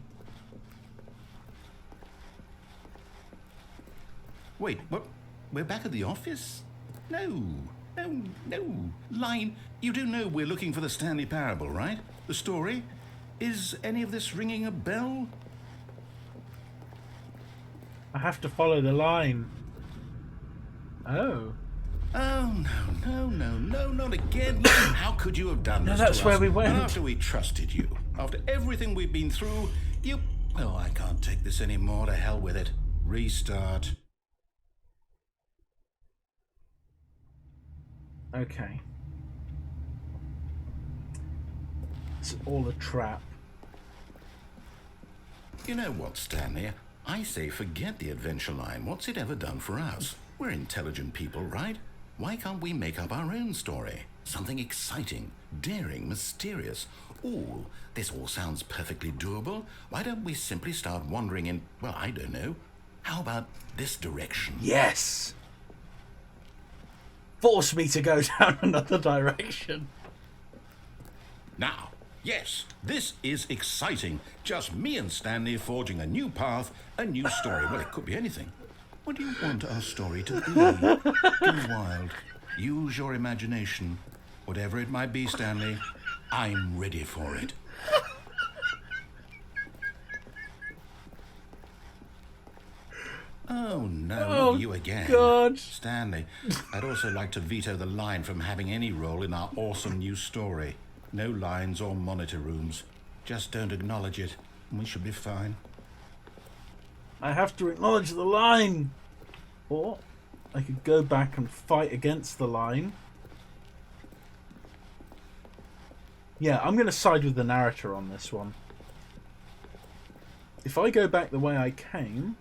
Wait, what? We're back at the office? No. Line, you do know we're looking for the Stanley Parable, right? The story? Is any of this ringing a bell? I have to follow the line. Oh. Oh, no, not again. How could you have done this No, that's to where us? we went. And after we trusted you, after everything we've been through, you... Oh, I can't take this anymore. To hell with it. Restart. Okay. It's all a trap. You know what, Stanley? I say forget the adventure line. What's it ever done for us? We're intelligent people, right? Why can't we make up our own story? Something exciting, daring, mysterious. Ooh, this all sounds perfectly doable. Why don't we simply start wandering in, well, I don't know. How about this direction? Yes! Force me to go down another direction. Now, yes, this is exciting. Just me and Stanley forging a new path, a new story. Well, it could be anything. What do you want our story to be? Go wild. Use your imagination. Whatever it might be, Stanley, I'm ready for it. Oh, no, not you again. God. Stanley, I'd also like to veto the line from having any role in our awesome new story. No lines or monitor rooms. Just don't acknowledge it, and we should be fine. I have to acknowledge the line. Or I could go back and fight against the line. Yeah, I'm going to side with the narrator on this one. If I go back the way I came,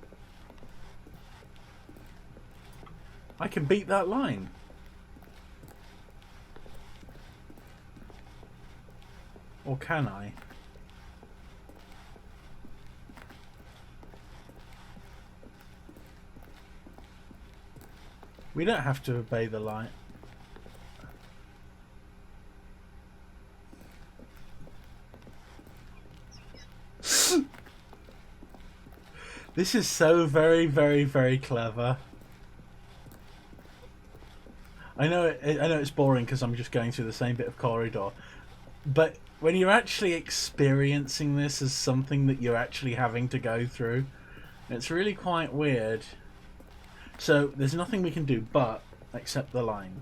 I can beat that line. Or can I? We don't have to obey the line. This is so very, very, very clever. I know it's boring because I'm just going through the same bit of corridor, but when you're actually experiencing this as something that you're actually having to go through, it's really quite weird. So there's nothing we can do but accept the line.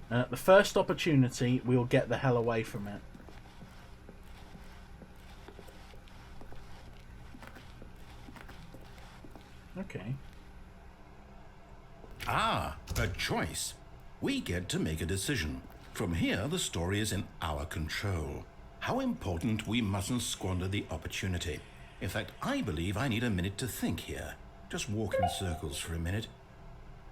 And at the first opportunity, we will get the hell away from it. Okay. Ah, a choice. We get to make a decision. From here, the story is in our control. How important we mustn't squander the opportunity. In fact, I believe I need a minute to think here. Just walk in circles for a minute.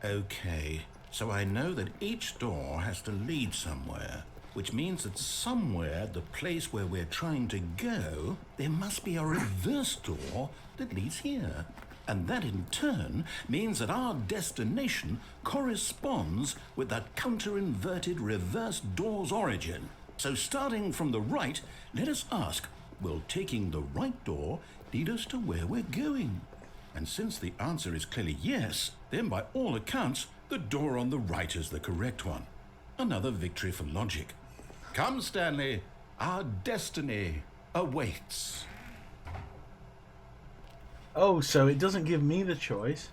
Okay, so I know that each door has to lead somewhere, which means that somewhere, the place where we're trying to go, there must be a reverse door that leads here. And that in turn means that our destination corresponds with that counter-inverted reverse door's origin. So starting from the right, let us ask, will taking the right door lead us to where we're going? And since the answer is clearly yes, then by all accounts, the door on the right is the correct one. Another victory for logic. Come, Stanley, our destiny awaits. Oh, so it doesn't give me the choice.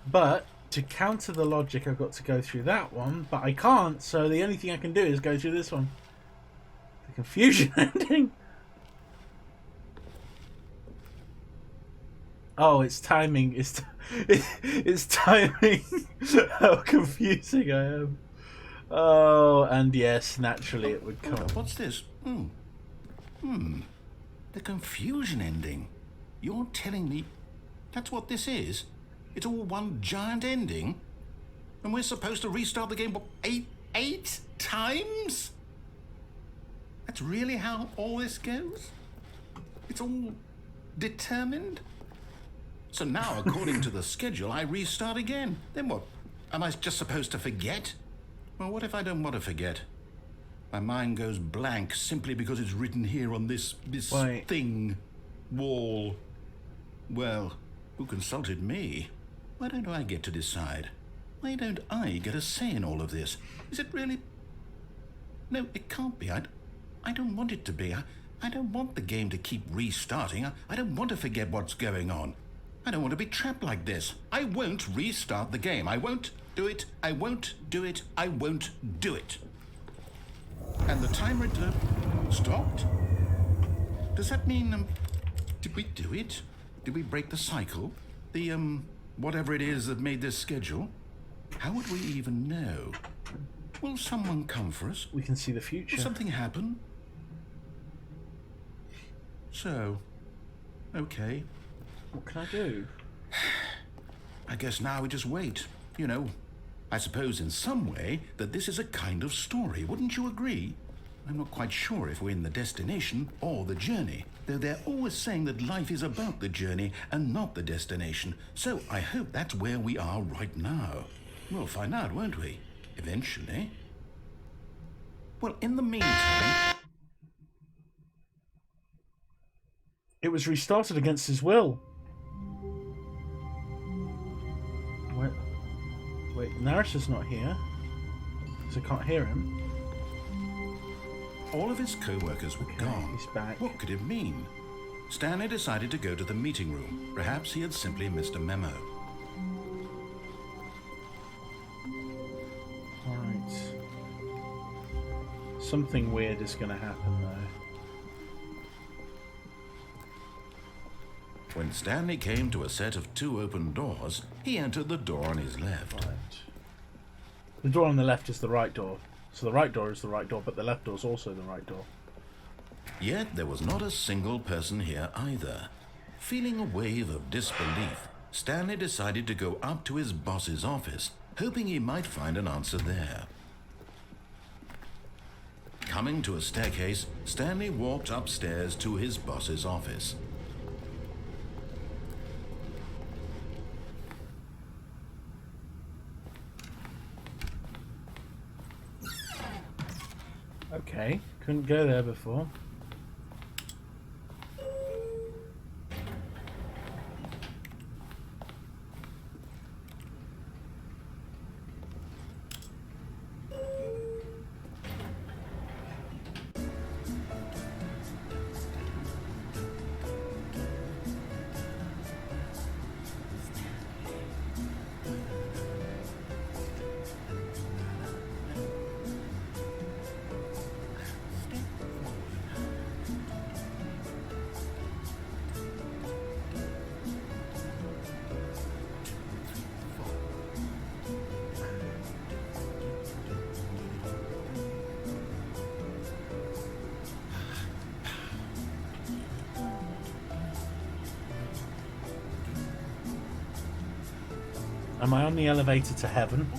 But to counter the logic, I've got to go through that one, but I can't, so the only thing I can do is go through this one. The confusion ending. Oh, it's timing. It's timing. How confusing I am. Oh, and yes, naturally it would come. What's this? The confusion ending. You're telling me that's what this is? It's all one giant ending? And we're supposed to restart the game, what, eight times? That's really how all this goes? It's all determined? So now, according to the schedule, I restart again. Then what? Am I just supposed to forget? Well, what if I don't want to forget? My mind goes blank simply because it's written here on this thing, wall. Well, who consulted me? Why don't I get to decide? Why don't I get a say in all of this? Is it really? No, it can't be. I don't want it to be. I don't want the game to keep restarting. I don't want to forget what's going on. I don't want to be trapped like this. I won't restart the game. I won't do it. I won't do it. I won't do it. And the timer stopped? Does that mean, did we do it? Did we break the cycle? The, whatever it is that made this schedule? How would we even know? Will someone come for us? We can see the future. Will something happen? So, okay. What can I do? I guess now we just wait. You know, I suppose in some way that this is a kind of story, wouldn't you agree? I'm not quite sure if we're in the destination or the journey, though they're always saying that life is about the journey and not the destination, so I hope that's where we are right now. We'll find out, won't we? Eventually. Well, in the meantime... It was restarted against his will. Wait, the narrator's not here, so I can't hear him. All of his co-workers were gone. He's back. What could it mean? Stanley decided to go to the meeting room. Perhaps he had simply missed a memo. Right. Something weird is going to happen, though. When Stanley came to a set of 2 open doors, he entered the door on his left. Right. The door on the left is the right door. So the right door is the right door, but the left door is also the right door. Yet there was not a single person here either. Feeling a wave of disbelief, Stanley decided to go up to his boss's office, hoping he might find an answer there. Coming to a staircase, Stanley walked upstairs to his boss's office. Okay, couldn't go there before. Am I on the elevator to heaven?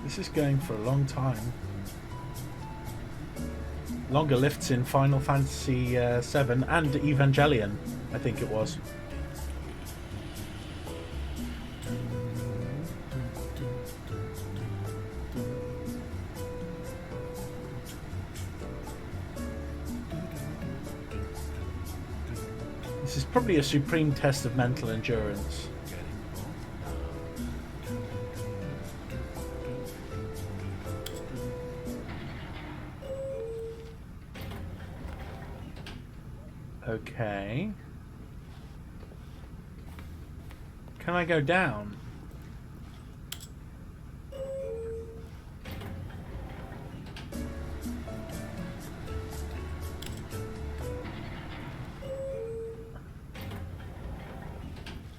This is going for a long time. Longer lifts in Final Fantasy VII and Evangelion, I think it was. This is probably a supreme test of mental endurance. Okay. Can I go down?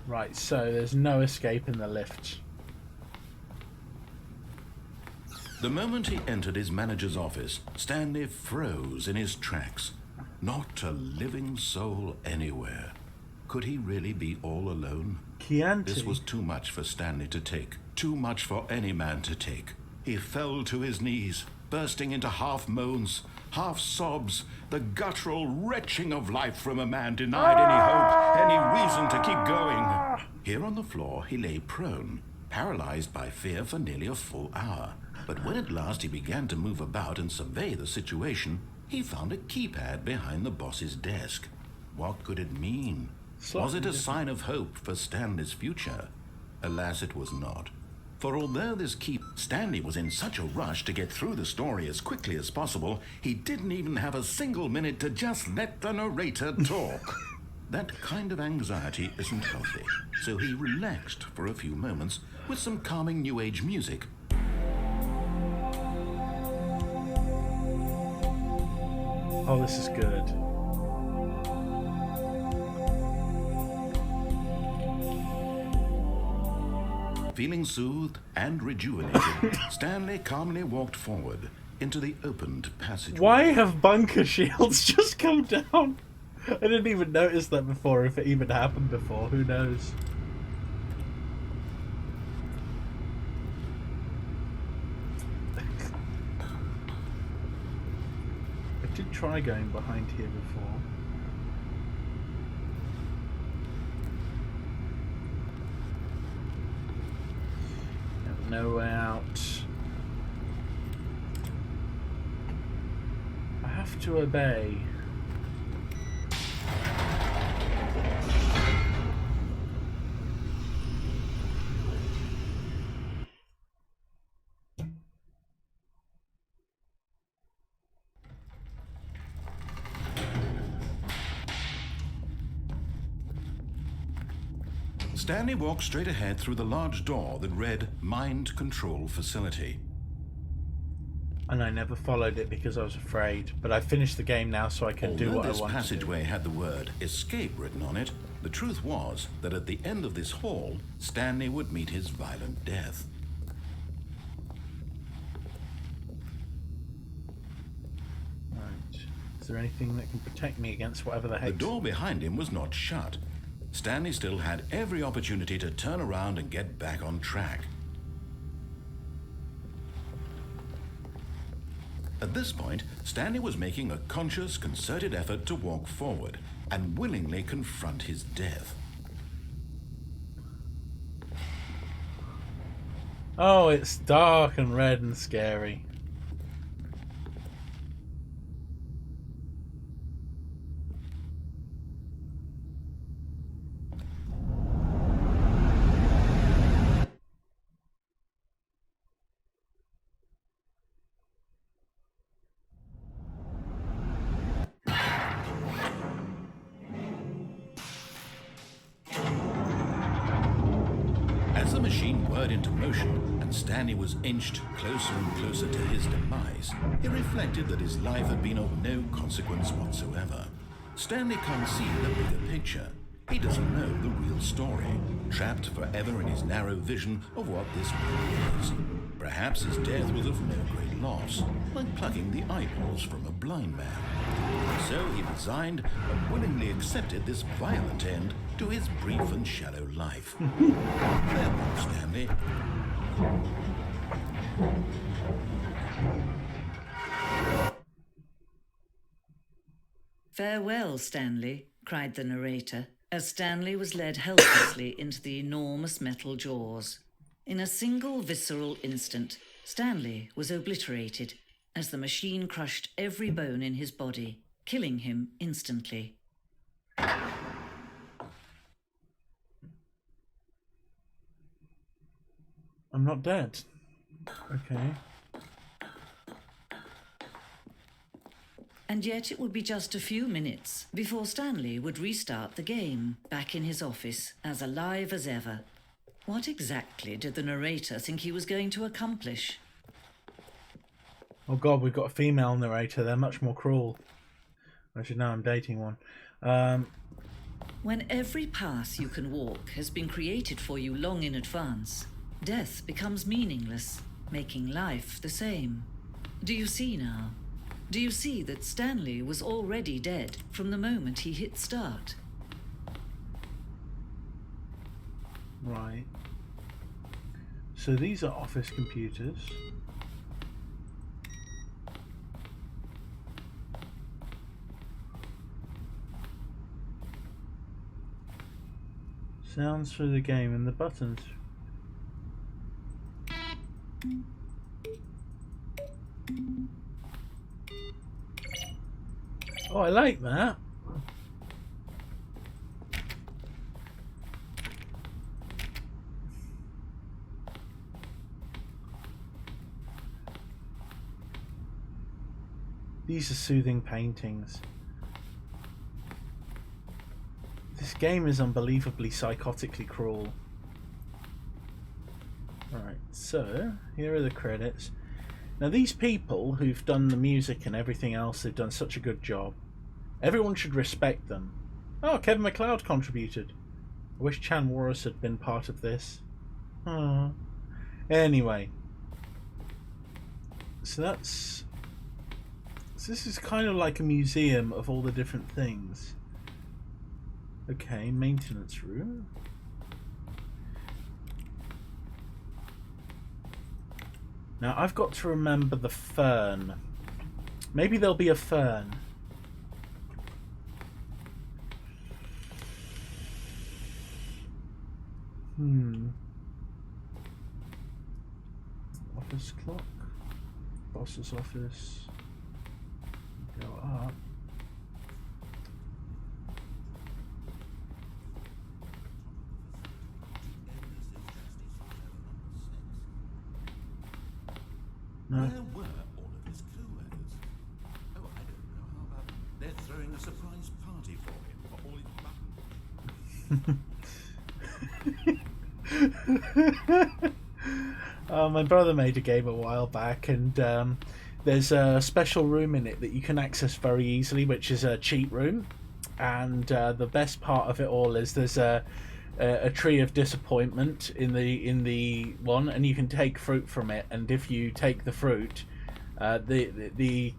Right, so there's no escape in the lift. The moment he entered his manager's office, Stanley froze in his tracks. Not a living soul anywhere. Could he really be all alone? Chianti. This was too much for Stanley to take. Too much for any man to take. He fell to his knees, bursting into half moans, half sobs, the guttural retching of life from a man denied any hope, any reason to keep going. Here on the floor, he lay prone, paralyzed by fear for nearly a full hour. But when at last he began to move about and survey the situation, he found a keypad behind the boss's desk. What could it mean? Was it a sign of hope for Stanley's future? Alas, it was not. For although this Stanley was in such a rush to get through the story as quickly as possible, he didn't even have a single minute to just let the narrator talk. That kind of anxiety isn't healthy, so he relaxed for a few moments with some calming New Age music. Oh, this is good. Feeling soothed and rejuvenated, Stanley calmly walked forward into the opened passageway. Why have bunker shields just come down? I didn't even notice that before, if it even happened before. Who knows? I did try going behind here before. No way out. I have to obey. Stanley walked straight ahead through the large door that read Mind Control Facility. And I never followed it because I was afraid. But I finished the game now, so I can do what I want to do. Although this passageway had the word Escape written on it, the truth was that at the end of this hall, Stanley would meet his violent death. Right. Is there anything that can protect me against whatever the heck? The door behind him was not shut. Stanley still had every opportunity to turn around and get back on track. At this point, Stanley was making a conscious, concerted effort to walk forward and willingly confront his death. Oh, it's dark and red and scary. Into motion, and Stanley was inched closer and closer to his demise, he reflected that his life had been of no consequence whatsoever. Stanley can't see the bigger picture. He doesn't know the real story, trapped forever in his narrow vision of what this world is. Perhaps his death was of no great loss, like plucking the eyeballs from a blind man. So he resigned and willingly accepted this violent end to his brief and shallow life. Farewell, Stanley. Farewell, Stanley, cried the narrator, as Stanley was led helplessly into the enormous metal jaws. In a single visceral instant, Stanley was obliterated as the machine crushed every bone in his body, killing him instantly. I'm not dead. Okay. And yet it would be just a few minutes before Stanley would restart the game, back in his office, as alive as ever. What exactly did the narrator think he was going to accomplish? Oh god, we've got a female narrator. They're much more cruel. I should know I'm dating one. When every path you can walk has been created for you long in advance, death becomes meaningless, making life the same. Do you see now? Do you see that Stanley was already dead from the moment he hit start? Right. So these are office computers. Sounds through the game and the buttons. Oh, I like that. These are soothing paintings. This game is unbelievably psychotically cruel. Right, so here are the credits. Now these people who've done the music and everything else, they've done such a good job. Everyone should respect them. Oh, Kevin MacLeod contributed. I wish Chan Warris had been part of this. Oh. Anyway. So that's... So this is kind of like a museum of all the different things. Okay, maintenance room. Now I've got to remember the fern. Maybe there'll be a fern. Office clock. Boss's office. Go up. No. Where were all of his co-workers? Oh, I don't know. How about they're throwing a surprise party for him for all his buttons? My brother made a game a while back, and there's a special room in it that you can access very easily, which is a cheat room. And the best part of it all is there's a tree of disappointment in the one, and you can take fruit from it. And if you take the fruit, the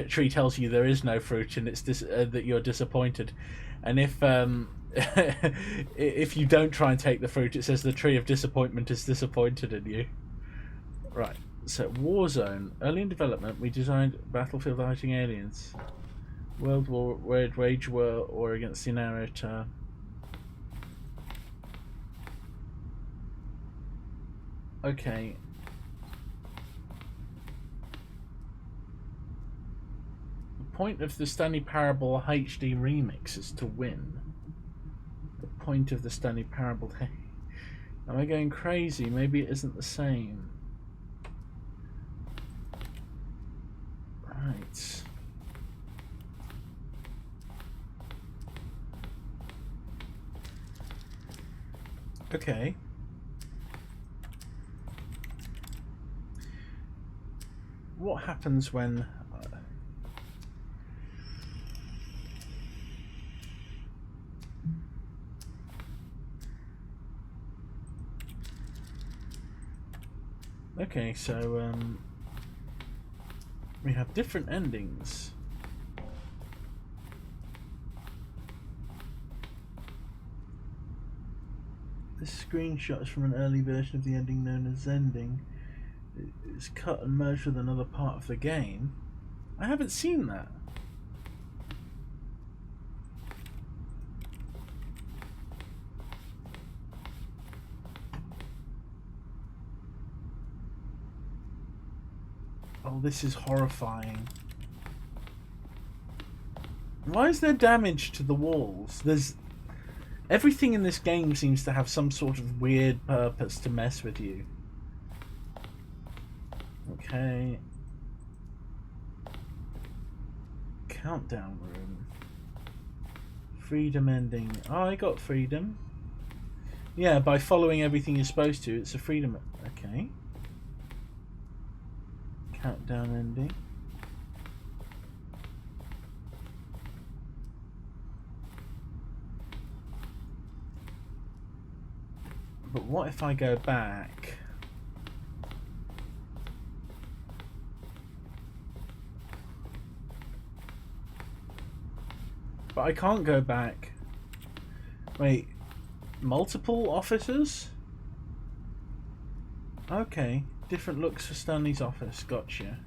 tree tells you there is no fruit, and it's that you're disappointed. And if you don't try and take the fruit, it says the tree of disappointment is disappointed in you. Right. So Warzone, early in development, we designed battlefield fighting aliens. World War, wage war against the narrator. Okay. The point of the Stanley Parable HD remix is to win. The point of the Stanley Parable... Am I going crazy? Maybe it isn't the same. Right. Okay. What happens when... Okay, so we have different endings. This screenshot is from an early version of the ending known as Ending. It's cut and merged with another part of the game. I haven't seen that. Oh, this is horrifying. Why is there damage to the walls? There's... Everything in this game seems to have some sort of weird purpose to mess with you. Okay. Countdown room. Freedom ending. Oh, I got freedom. Yeah, by following everything you're supposed to, it's a freedom. Okay. Countdown ending. But what if I go back? But I can't go back. Wait, multiple officers? Okay, different looks for Stanley's office, gotcha.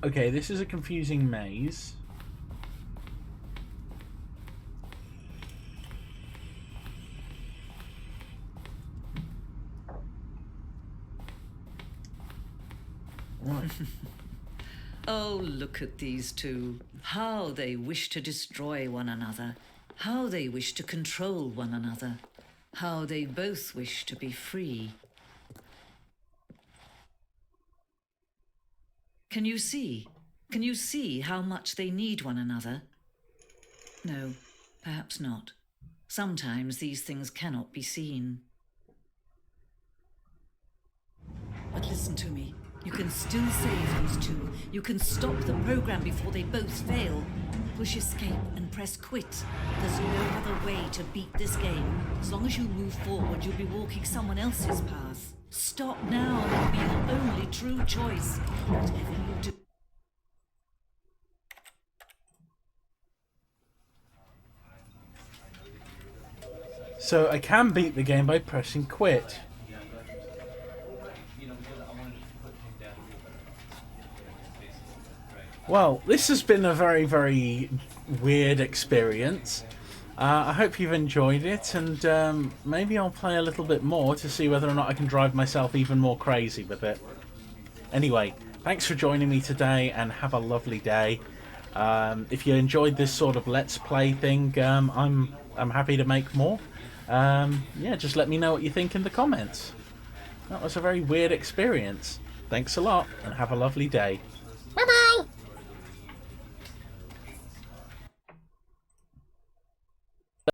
Okay, this is a confusing maze. Right. Oh, look at these two. How they wish to destroy one another. How they wish to control one another. How they both wish to be free. Can you see? Can you see how much they need one another? No, perhaps not. Sometimes these things cannot be seen. But listen to me. You can still save these two. You can stop the program before they both fail. Push escape and press quit. There's no other way to beat this game. As long as you move forward, you'll be walking someone else's path. Stop now. It'll be your only true choice. Whatever you do. So I can beat the game by pressing quit. Well, this has been a very, very weird experience. I hope you've enjoyed it, and maybe I'll play a little bit more to see whether or not I can drive myself even more crazy with it. Anyway, thanks for joining me today, and have a lovely day. If you enjoyed this sort of Let's Play thing, I'm happy to make more. Yeah, just let me know what you think in the comments. That was a very weird experience. Thanks a lot, and have a lovely day.